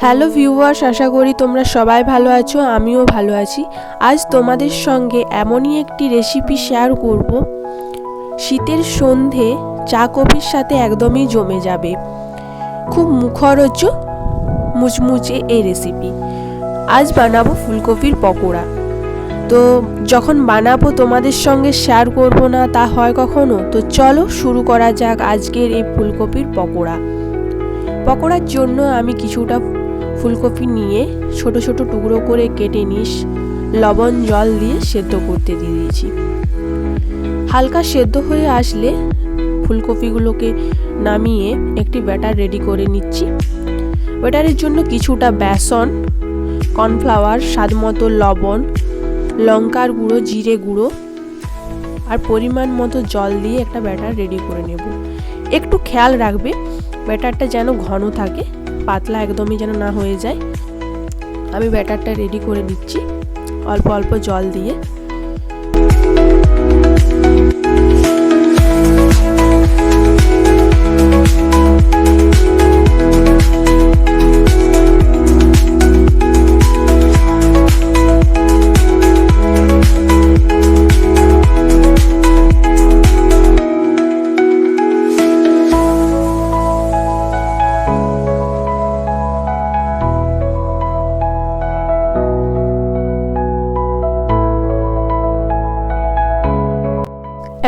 Hello viewers, আশা করি তোমরা সবাই ভালো আছো, আমিও ভালো আছি। আজ তোমাদের সঙ্গে এমনই একটি রেসিপি শেয়ার করব, শীতের সন্ধে চা কফির সাথে একদমই জমে যাবে। খুব মুখরোচক মুচমুচে এই রেসিপি। আজ বানাবো ফুলকপির পকোড়া। তো যখন বানাবো তোমাদের সঙ্গে শেয়ার করব না তা হয় কখনো? তো চলো শুরু করা যাক আজকের এই ফুলকপির পকোড়া। পকোড়ার জন্য আমি কিছুটা ফুলকপি নিয়ে ছোট ছোট টুকরো করে কেটে নিস লবণ জল দিয়ে সেদ্ধ করতে দিয়ে দিয়েছি। হালকা সেদ্ধ হয়ে আসলে ফুলকপিগুলোকে নামিয়ে একটি ব্যাটার রেডি করে নিচ্ছি। ব্যাটারের জন্য কিছুটা বেসন, কর্নফ্লাওয়ার, স্বাদ মতো লবণ, লঙ্কার গুঁড়ো, জিরে গুঁড়ো আর পরিমাণ মতো জল দিয়ে একটা ব্যাটার রেডি করে নেব। একটু খেয়াল রাখবে ব্যাটারটা যেন ঘন থাকে, পাতলা একদমই যেন না হয়ে যায়। আমি ব্যাটারটা রেডি করে নিচ্ছি অল্প অল্প জল দিয়ে।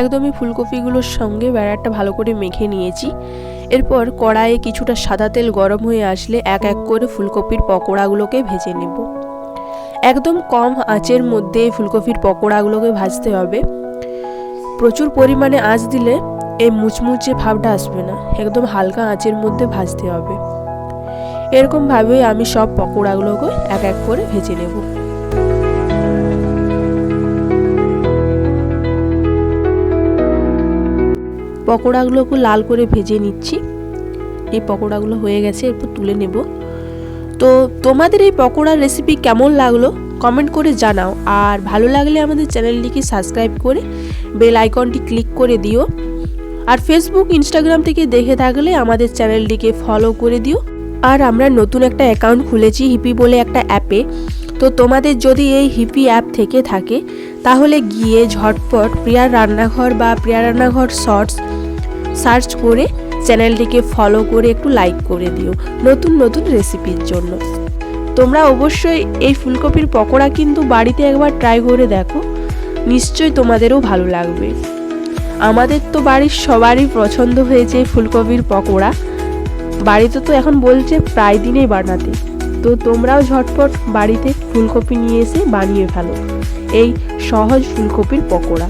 একদমই ফুলকপিগুলোর সঙ্গে ব্যাটারটা ভালো করে মেখে নিয়েছি। এরপর কড়াইয়ে কিছুটা সাদা তেল গরম হয়ে আসলে এক এক করে ফুলকপির পকোড়াগুলোকে ভেজে নেব। একদম কম আঁচের মধ্যে ফুলকপির পকোড়াগুলোকে ভাজতে হবে। প্রচুর পরিমাণে আঁচ দিলে এই মুচমুচে ভাবটা আসবে না, একদম হালকা আঁচের মধ্যে ভাজতে হবে। এরকমভাবে আমি সব পকোড়াগুলোকে এক এক করে ভেজে নেব। পকোড়াগুলোকে লাল করে ভেজে নিচ্ছি। এই পকোড়াগুলো হয়ে গেছে, এরপর তুলে নেব। তো তোমাদের এই পকোড়ার রেসিপি কেমন লাগলো কমেন্ট করে জানাও, আর ভালো লাগলে আমাদের চ্যানেলটিকে সাবস্ক্রাইব করে বেল আইকনটি ক্লিক করে দিও। আর ফেসবুক ইনস্টাগ্রাম থেকে দেখে থাকলে আমাদের চ্যানেলটিকে ফলো করে দিও। আর আমরা নতুন একটা অ্যাকাউন্ট খুলেছি হিপি বলে একটা অ্যাপে। তো তোমাদের যদি এই হিপি অ্যাপ থেকে থাকে তাহলে গিয়ে ঝটপট প্রিয়ার রান্নাঘর বা প্রিয়া রান্নাঘর শর্টস সার্চ করে চ্যানেলটিকে ফলো করে একটু লাইক করে দিও নতুন নতুন রেসিপির জন্য। তোমরা অবশ্যই এই ফুলকপির পকোড়া কিন্তু বাড়িতে একবার ট্রাই করে দেখো, নিশ্চয়ই তোমাদেরও ভালো লাগবে। আমাদের তো বাড়ির সবারই পছন্দ হয়েছে ফুলকপির পকোড়া, বাড়িতে তো এখন বলছে প্রায় দিনেই বানাতে। তো তোমরাও ঝটপট বাড়িতে ফুলকপি নিয়ে এসে বানিয়ে ফেলো এই সহজ ফুলকপির পকোড়া।